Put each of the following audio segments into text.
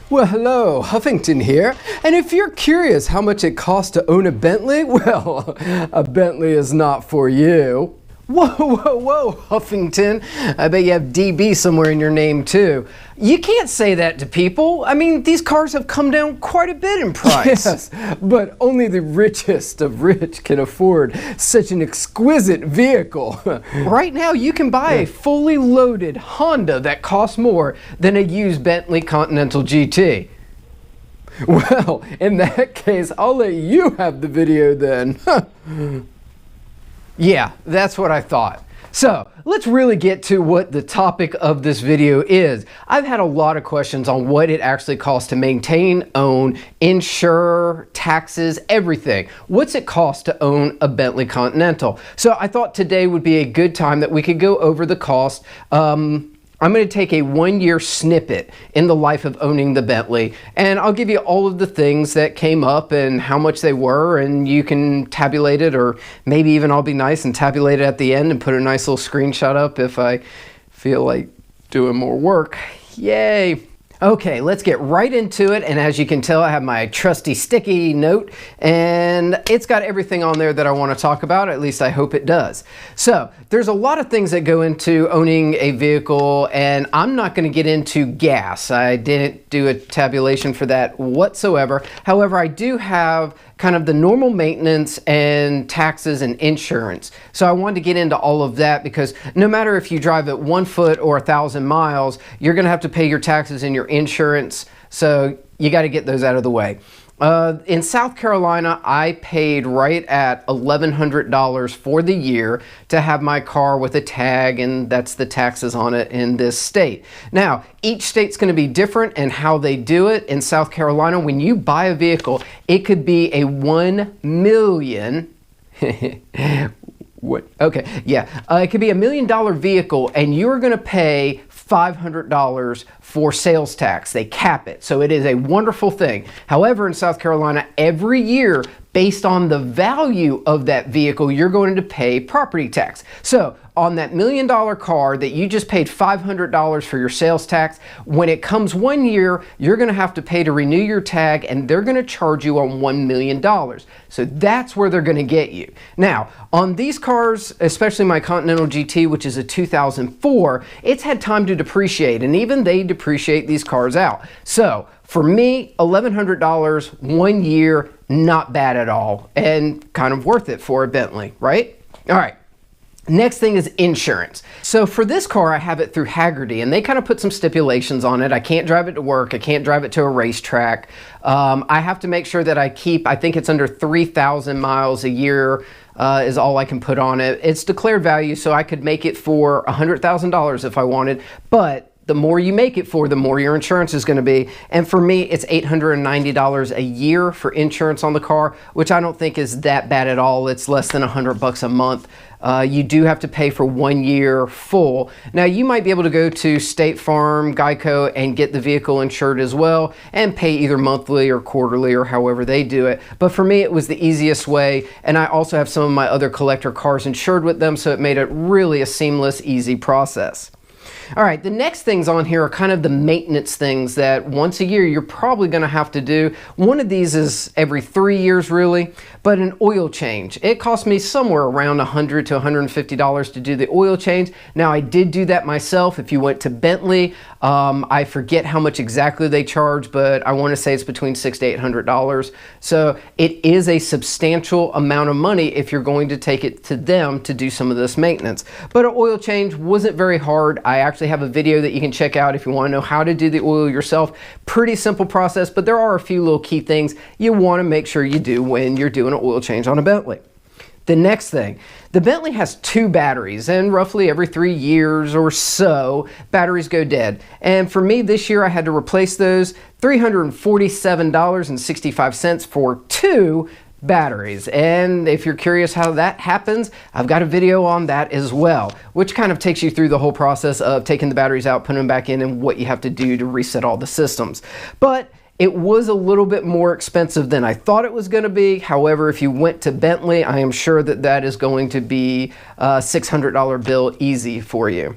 Well, hello, Huffington here, and if you're curious how much it costs to own a Bentley, well, a Bentley is not for you. Whoa, whoa, whoa, Huffington. I bet you have DB somewhere in your name too. You can't say that to people. I mean, these cars have come down quite a bit in price. Yes, but only the richest of rich can afford such an exquisite vehicle. Right now, you can buy a fully loaded Honda that costs more than a used Bentley Continental GT. Well, in that case, I'll let you have the video then. Yeah, that's what I thought. So let's really get to what the topic of this video is. I've had a lot of questions on what it actually costs to maintain, own, insure, taxes, everything. What's it cost to own a Bentley Continental? So I thought today would be a good time that we could go over the cost. I'm going to take a 1-year snippet in the life of owning the Bentley, and I'll give you all of the things that came up and how much they were, and you can tabulate it, or maybe even I'll be nice and tabulate it at the end and put a nice little screenshot up if I feel like doing more work. Yay! Okay, let's get right into it, and as you can tell, I have my trusty sticky note, and it's got everything on there that I want to talk about, at least I hope it does. So, there's a lot of things that go into owning a vehicle, and I'm not going to get into gas. I didn't do a tabulation for that whatsoever. However, I do have kind of the normal maintenance and taxes and insurance. So I wanted to get into all of that because no matter if you drive at 1 foot or 1,000 miles, you're going to have to pay your taxes and your insurance. So you got to get those out of the way. In South Carolina, I paid right at $1,100 for the year to have my car with a tag, and that's the taxes on it in this state. Now, each state's going to be different in how they do it. In South Carolina, when you buy a vehicle, it could be a $1 million. What? Okay, yeah. It could be $1 million vehicle, and you're going to pay $500 for sales tax. They cap it, so it is a wonderful thing. However, in South Carolina, every year, based on the value of that vehicle, you're going to pay property tax. So on that $1 million car that you just paid $500 for your sales tax, when it comes 1 year, you're going to have to pay to renew your tag, and they're going to charge you on $1 million. So that's where they're going to get you. Now, on these cars, especially my Continental GT, which is a 2004, it's had time to depreciate, and even they depreciate these cars out. So for me, $1,100, 1 year, not bad at all, and kind of worth it for a Bentley, right? All right. Next thing is insurance. So for this car, I have it through Hagerty, and they kind of put some stipulations on it. I can't drive it to work. I can't drive it to a racetrack. I have to make sure that I keep, I think it's under 3,000 miles a year is all I can put on it. It's declared value, so I could make it for $100,000 if I wanted, but the more you make it for, the more your insurance is going to be. And for me, it's $890 a year for insurance on the car, which I don't think is that bad at all. It's less than $100 a month. You do have to pay for 1 year full. Now, you might be able to go to State Farm, Geico, and get the vehicle insured as well, and pay either monthly or quarterly or however they do it. But for me, it was the easiest way, and I also have some of my other collector cars insured with them, so it made it really a seamless, easy process. All right, the next things on here are kind of the maintenance things that once a year you're probably going to have to do. One of these is every 3 years really, but an oil change. It cost me somewhere around $100 to $150 to do the oil change. Now, I did do that myself. If you went to Bentley, I forget how much exactly they charge, but I want to say it's between $600 to $800. So it is a substantial amount of money if you're going to take it to them to do some of this maintenance. But an oil change wasn't very hard. I actually have a video that you can check out if you want to know how to do the oil yourself. Pretty simple process, but there are a few little key things you want to make sure you do when you're doing an oil change on a Bentley. The next thing, the Bentley has 2 batteries, and roughly every 3 years or so, batteries go dead. And for me this year, I had to replace those, $347.65 for 2 batteries. And if you're curious how that happens, I've got a video on that as well, which kind of takes you through the whole process of taking the batteries out, putting them back in, and what you have to do to reset all the systems. But it was a little bit more expensive than I thought it was going to be. However, if you went to Bentley, I am sure that that is going to be a $600 bill easy for you.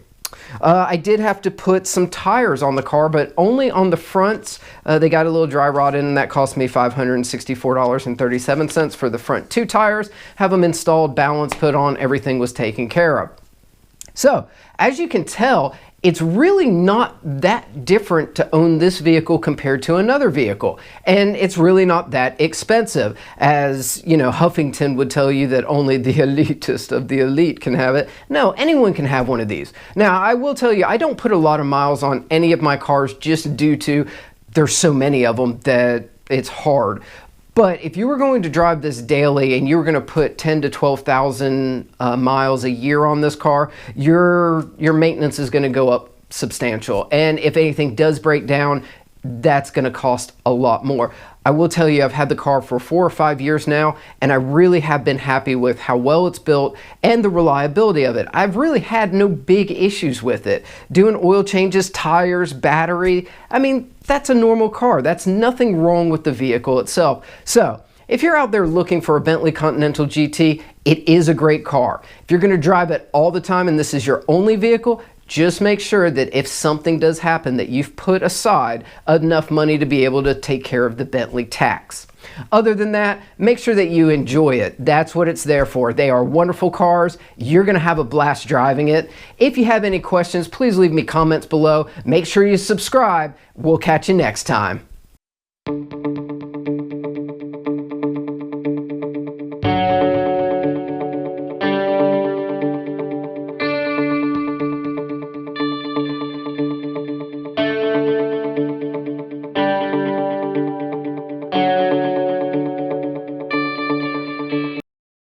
I did have to put some tires on the car, but only on the fronts. They got a little dry rot in, and that cost me $564.37 for the front 2 tires. Have them installed, balance put on, everything was taken care of. So, as you can tell, it's really not that different to own this vehicle compared to another vehicle. And it's really not that expensive. As, you know, Huffington would tell you that only the elitist of the elite can have it. No, anyone can have one of these. Now, I will tell you, I don't put a lot of miles on any of my cars just due to there's so many of them that it's hard. But if you were going to drive this daily and you were going to put 10 to 12,000 miles a year on this car, your maintenance is going to go up substantial. And if anything does break down, that's going to cost a lot more. I will tell you, I've had the car for 4 or 5 years now, and I really have been happy with how well it's built and the reliability of it. I've really had no big issues with it. Doing oil changes, tires, battery, I mean, that's a normal car. That's nothing wrong with the vehicle itself. So, if you're out there looking for a Bentley Continental GT, it is a great car. If you're going to drive it all the time and this is your only vehicle, just make sure that if something does happen that you've put aside enough money to be able to take care of the Bentley tax. Other than that, make sure that you enjoy it. That's what it's there for. They are wonderful cars. You're going to have a blast driving it. If you have any questions, please leave me comments below. Make sure you subscribe. We'll catch you next time.